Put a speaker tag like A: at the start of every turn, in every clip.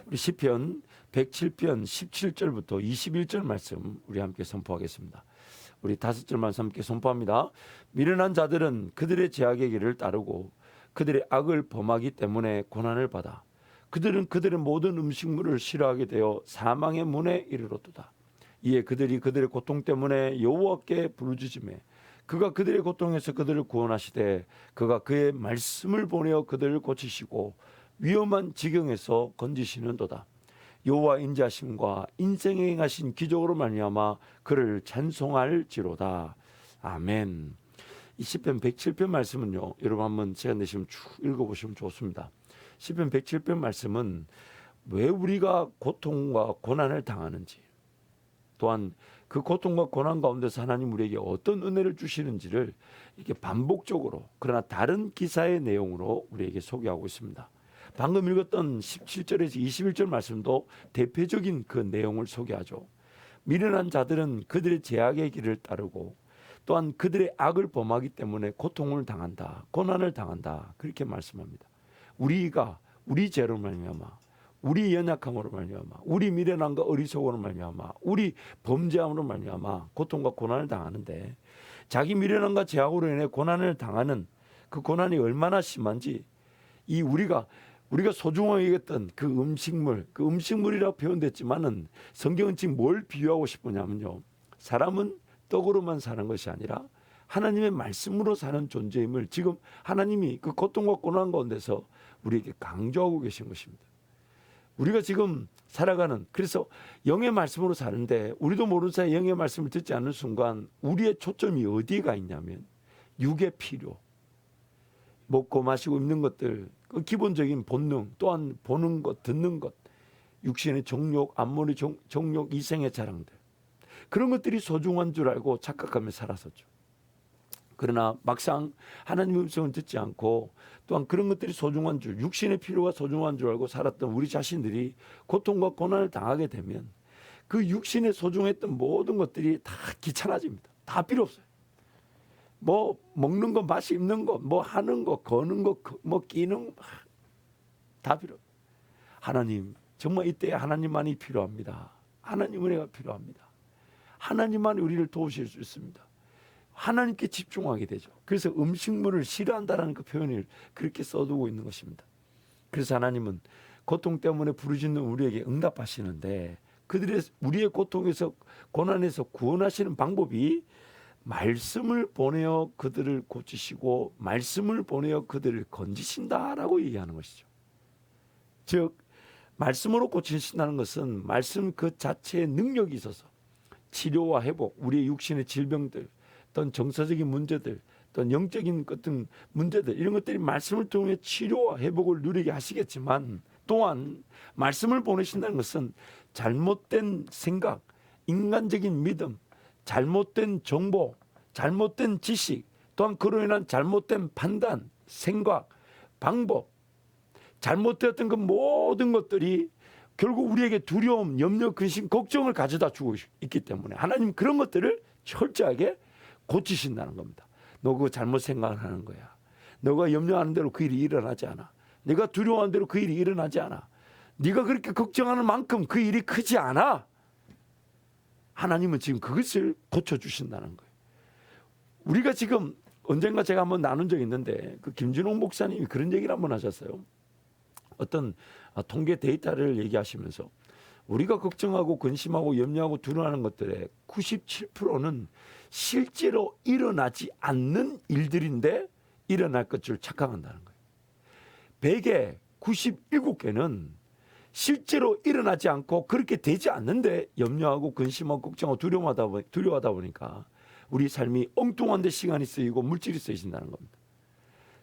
A: 우리 시편 107편 17절부터 21절 말씀 우리 함께 선포하겠습니다. 우리 5절 말씀 함께 선포합니다. 미련한 자들은 그들의 제약의 길을 따르고 그들의 악을 범하기 때문에 고난을 받아 그들은 그들의 모든 음식물을 싫어하게 되어 사망의 문에 이르렀도다. 이에 그들이 그들의 고통 때문에 여호와께 부르짖으매 그가 그들의 고통에서 그들을 구원하시되 그가 그의 말씀을 보내어 그들을 고치시고 위험한 지경에서 건지시는도다. 여호와 인자심과 인생에 행하신 기적으로 말미암아 그를 찬송할지로다. 아멘. 이 시편 107편 말씀은요, 여러분 한번 시간 내시면 쭉 읽어보시면 좋습니다. 시편 107편 말씀은 왜 우리가 고통과 고난을 당하는지, 또한 그 고통과 고난 가운데서 하나님 우리에게 어떤 은혜를 주시는지를 이렇게 반복적으로 그러나 다른 기사의 내용으로 우리에게 소개하고 있습니다. 방금 읽었던 17절에서 21절 말씀도 대표적인 그 내용을 소개하죠. 미련한 자들은 그들의 제약의 길을 따르고 또한 그들의 악을 범하기 때문에 고통을 당한다, 고난을 당한다, 그렇게 말씀합니다. 우리가 우리 죄로 말미암아, 우리 연약함으로 말미암아, 우리 미련함과 어리석음으로 말미암아, 우리 범죄함으로 말미암아 고통과 고난을 당하는데, 자기 미련함과 죄악으로 인해 고난을 당하는 그 고난이 얼마나 심한지, 이 우리가 소중하게 여겼던 그 음식물이라고 표현됐지만은 성경은 지금 뭘 비유하고 싶으냐면요, 사람은 떡으로만 사는 것이 아니라 하나님의 말씀으로 사는 존재임을 지금 하나님이 그 고통과 고난 가운데서 우리에게 강조하고 계신 것입니다. 우리가 지금 살아가는, 그래서 영의 말씀으로 사는데 우리도 모르는 사이에 영의 말씀을 듣지 않는 순간 우리의 초점이 어디가 있냐면 육의 필요, 먹고 마시고 입는 것들, 그 기본적인 본능, 또한 보는 것, 듣는 것, 육신의 정욕, 안모의 정욕, 이생의 자랑들, 그런 것들이 소중한 줄 알고 착각하며 살았었죠. 그러나 막상 하나님의 음성을 듣지 않고 또한 그런 것들이 소중한 줄, 육신의 필요가 소중한 줄 알고 살았던 우리 자신들이 고통과 고난을 당하게 되면 그 육신에 소중했던 모든 것들이 다 귀찮아집니다. 다 필요 없어요. 뭐 먹는 거, 마시 입는 거, 뭐 하는 거, 거는 거, 뭐 끼는 거, 다 필요 없어요. 하나님, 정말 이때 하나님만이 필요합니다. 하나님 은혜가 필요합니다. 하나님만이 우리를 도우실 수 있습니다. 하나님께 집중하게 되죠. 그래서 음식물을 싫어한다라는 그 표현을 그렇게 써두고 있는 것입니다. 그래서 하나님은 고통 때문에 부르짖는 우리에게 응답하시는데, 우리의 고통에서, 고난에서 구원하시는 방법이 말씀을 보내어 그들을 고치시고 말씀을 보내어 그들을 건지신다라고 얘기하는 것이죠. 즉 말씀으로 고치신다는 것은 말씀 그 자체의 능력이 있어서 치료와 회복, 우리의 육신의 질병들, 어떤 정서적인 문제들, 어떤 영적인 어떤 문제들, 이런 것들이 말씀을 통해 치료와 회복을 누리게 하시겠지만, 또한 말씀을 보내신다는 것은 잘못된 생각, 인간적인 믿음, 잘못된 정보, 잘못된 지식, 또한 그로 인한 잘못된 판단, 생각, 방법, 잘못되었던 그 모든 것들이 결국 우리에게 두려움, 염려, 근심, 걱정을 가져다 주고 있기 때문에 하나님 그런 것들을 철저하게 고치신다는 겁니다. 너 그거 잘못 생각하는 거야. 너가 염려하는 대로 그 일이 일어나지 않아. 네가 두려워하는 대로 그 일이 일어나지 않아. 네가 그렇게 걱정하는 만큼 그 일이 크지 않아. 하나님은 지금 그것을 고쳐주신다는 거예요. 우리가 지금 언젠가 제가 한번 나눈 적이 있는데, 그 김준홍 목사님이 그런 얘기를 한번 하셨어요. 어떤 통계 데이터를 얘기하시면서 우리가 걱정하고 근심하고 염려하고 두려워하는 것들의 97%는 실제로 일어나지 않는 일들인데 일어날 것을 착각한다는 거예요. 100에 97개는 실제로 일어나지 않고 그렇게 되지 않는데 염려하고 근심하고 걱정하고 두려워하다 보니까 우리 삶이 엉뚱한 데 시간이 쓰이고 물질이 쓰이신다는 겁니다.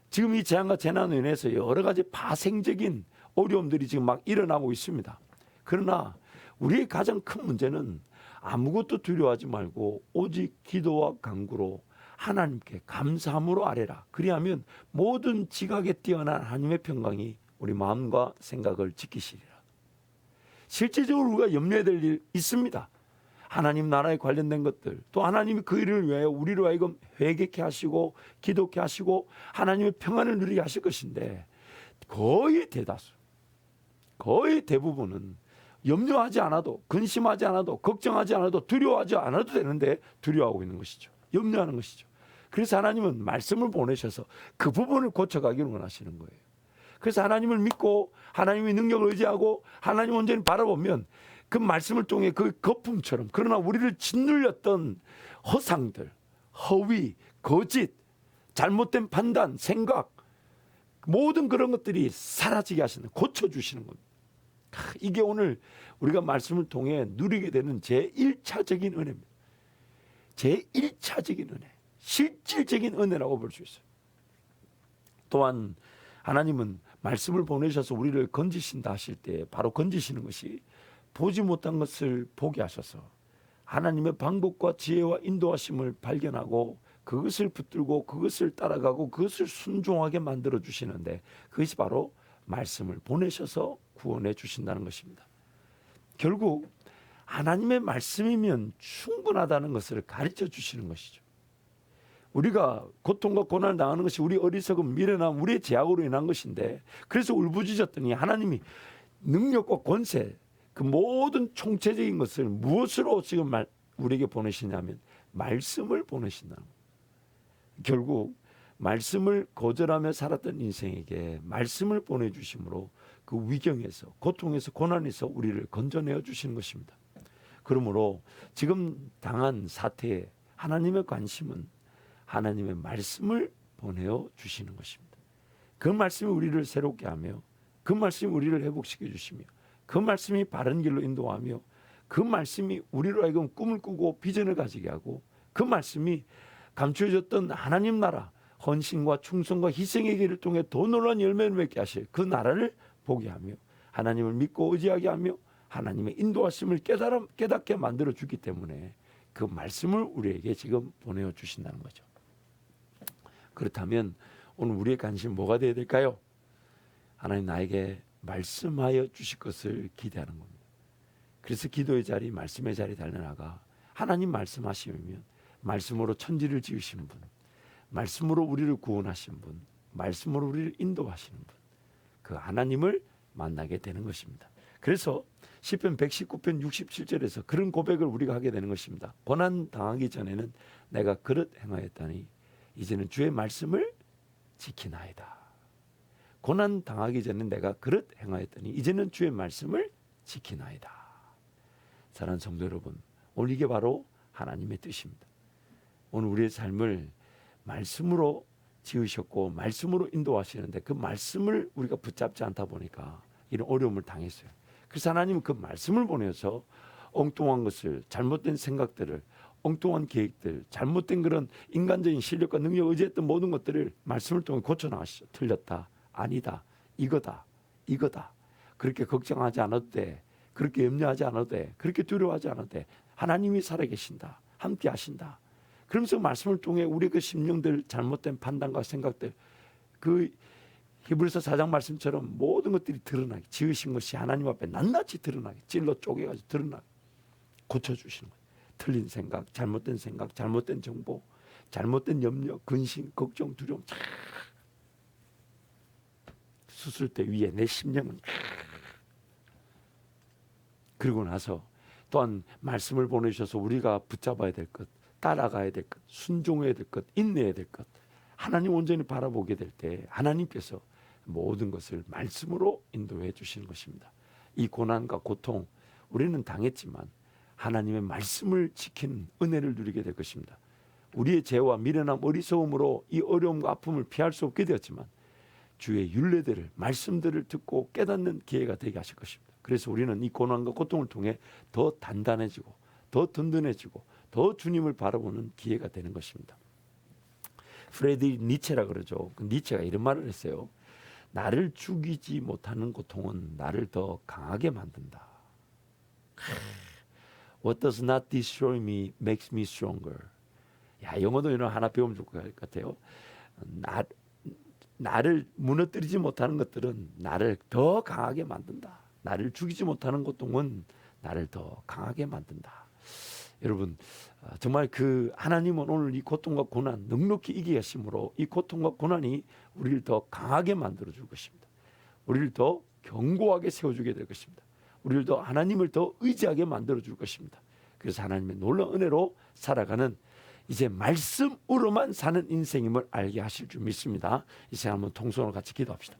A: 지금 이 재앙과 재난으로 인해서 여러 가지 파생적인 어려움들이 지금 막 일어나고 있습니다. 그러나 우리의 가장 큰 문제는 아무것도 두려워하지 말고 오직 기도와 간구로 하나님께 감사함으로 아뢰라. 그리하면 모든 지각에 뛰어난 하나님의 평강이 우리 마음과 생각을 지키시리라. 실제적으로 우리가 염려해야 될 일 있습니다. 하나님 나라에 관련된 것들, 또 하나님이 그 일을 위하여 우리로 하여금 회개케 하시고 기도케 하시고 하나님의 평안을 누리게 하실 것인데, 거의 대다수 거의 대부분은 염려하지 않아도, 근심하지 않아도, 걱정하지 않아도, 두려워하지 않아도 되는데 두려워하고 있는 것이죠. 염려하는 것이죠. 그래서 하나님은 말씀을 보내셔서 그 부분을 고쳐가기를 원하시는 거예요. 그래서 하나님을 믿고 하나님의 능력을 의지하고 하나님 온전히 바라보면 그 말씀을 통해 그 거품처럼, 그러나 우리를 짓눌렸던 허상들, 허위, 거짓, 잘못된 판단, 생각, 모든 그런 것들이 사라지게 하시는, 고쳐주시는 겁니다. 이게 오늘 우리가 말씀을 통해 누리게 되는 제1차적인 은혜입니다. 제1차적인 은혜, 실질적인 은혜라고 볼 수 있어요. 또한 하나님은 말씀을 보내셔서 우리를 건지신다 하실 때 바로 건지시는 것이 보지 못한 것을 보게 하셔서 하나님의 방법과 지혜와 인도하심을 발견하고 그것을 붙들고 그것을 따라가고 그것을 순종하게 만들어 주시는데, 그것이 바로 말씀을 보내셔서 구원해 주신다는 것입니다. 결국 하나님의 말씀이면 충분하다는 것을 가르쳐 주시는 것이죠. 우리가 고통과 고난을 당하는 것이 우리 어리석음, 미련함, 우리의 죄악으로 인한 것인데, 그래서 울부짖었더니 하나님이 능력과 권세, 그 모든 총체적인 것을 무엇으로 지금 우리에게 보내시냐면 말씀을 보내신다는 거예요. 결국 말씀을 거절하며 살았던 인생에게 말씀을 보내주심으로 그 위경에서, 고통에서, 고난에서 우리를 건져내어 주시는 것입니다. 그러므로 지금 당한 사태에 하나님의 관심은 하나님의 말씀을 보내어 주시는 것입니다. 그 말씀이 우리를 새롭게 하며 그 말씀이 우리를 회복시켜 주시며 그 말씀이 바른 길로 인도하며 그 말씀이 우리로 하여금 꿈을 꾸고 비전을 가지게 하고 그 말씀이 감추어졌던 하나님 나라, 헌신과 충성과 희생의 길을 통해 더 놀라운 열매를 맺게 하실 그 나라를 보게 하며 하나님을 믿고 의지하게 하며 하나님의 인도하심을 깨닫게 만들어 주기 때문에 그 말씀을 우리에게 지금 보내어 주신다는 거죠. 그렇다면 오늘 우리의 관심은 뭐가 되어야 될까요? 하나님 나에게 말씀하여 주실 것을 기대하는 겁니다. 그래서 기도의 자리, 말씀의 자리 달려나가 하나님 말씀하시면 말씀으로 천지를 지으신 분, 말씀으로 우리를 구원하신 분, 말씀으로 우리를 인도하시는 분, 그 하나님을 만나게 되는 것입니다. 그래서 시편 119편 67절에서 그런 고백을 우리가 하게 되는 것입니다. 고난 당하기 전에는 내가 그릇 행하였다니 이제는 주의 말씀을 지키나이다. 고난 당하기 전에 내가 그릇 행하였더니 이제는 주의 말씀을 지키나이다. 사랑하는 성도 여러분, 오늘 이게 바로 하나님의 뜻입니다. 오늘 우리의 삶을 말씀으로 지으셨고 말씀으로 인도하시는데 그 말씀을 우리가 붙잡지 않다 보니까 이런 어려움을 당했어요. 그래서 하나님은 그 말씀을 보내서 엉뚱한 것을, 잘못된 생각들을, 엉뚱한 계획들, 잘못된 그런 인간적인 실력과 능력 의지했던 모든 것들을 말씀을 통해 고쳐나가시죠. 틀렸다, 아니다, 이거다, 이거다. 그렇게 걱정하지 않아도 돼. 그렇게 염려하지 않아도 돼. 그렇게 두려워하지 않아도 돼. 하나님이 살아계신다. 함께 하신다. 그러면서 말씀을 통해 우리의 그 심령들, 잘못된 판단과 생각들, 그 히브리서 4장 말씀처럼 모든 것들이 드러나게, 지으신 것이 하나님 앞에 낱낱이 드러나게, 찔러 쪼개가지고 드러나게 고쳐주시는 거예요. 틀린 생각, 잘못된 정보, 잘못된 염려, 근심, 걱정, 두려움 수술대 위에 내 심령은 그리고 나서 또한 말씀을 보내주셔서 우리가 붙잡아야 될 것, 따라가야 될 것, 순종해야 될 것, 인내해야 될 것, 하나님 온전히 바라보게 될 때 하나님께서 모든 것을 말씀으로 인도해 주시는 것입니다. 이 고난과 고통 우리는 당했지만 하나님의 말씀을 지키는 은혜를 누리게 될 것입니다. 우리의 죄와 미련함, 어리석음으로 이 어려움과 아픔을 피할 수 없게 되었지만 주의 율례들을, 말씀들을 듣고 깨닫는 기회가 되게 하실 것입니다. 그래서 우리는 이 고난과 고통을 통해 더 단단해지고 더 든든해지고 더 주님을 바라보는 기회가 되는 것입니다. 프레드리 니체라 그러죠. 니체가 이런 말을 했어요. 나를 죽이지 못하는 고통은 나를 더 강하게 만든다. What does not destroy me makes me stronger. 야, 영어도 이런 하나 배우면 좋을 것 같아요. 나를 무너뜨리지 못하는 것들은 나를 더 강하게 만든다. 나를 죽이지 못하는 고통은 나를 더 강하게 만든다. 여러분, 정말 그 하나님은 오늘 이 고통과 고난 넉넉히 이기게 하심으로 이 고통과 고난이 우리를 더 강하게 만들어 줄 것입니다. 우리를 더 견고하게 세워주게 될 것입니다. 우리들도 하나님을 더 의지하게 만들어줄 것입니다. 그래서 하나님의 놀라운 은혜로 살아가는 이제 말씀으로만 사는 인생임을 알게 하실 줄 믿습니다. 이 시간 한번 통성으로 같이 기도합시다.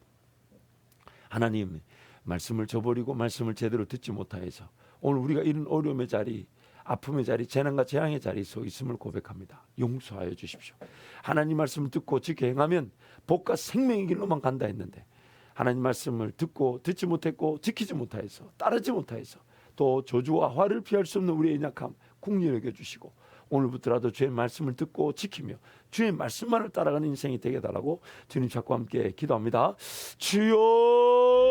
A: 하나님, 말씀을 저버리고 말씀을 제대로 듣지 못하여서 오늘 우리가 이런 어려움의 자리, 아픔의 자리, 재난과 재앙의 자리에 서 있음을 고백합니다. 용서하여 주십시오. 하나님 말씀을 듣고 지켜 행하면 복과 생명의 길로만 간다 했는데 하나님 말씀을 듣고 듣지 못했고 지키지 못하여서 따르지 못하여서 또 저주와 화를 피할 수 없는 우리의 연약함 긍휼히 여겨 주시고 오늘부터라도 주의 말씀을 듣고 지키며 주의 말씀만을 따라가는 인생이 되게 달라고 주님 찾고 함께 기도합니다. 주여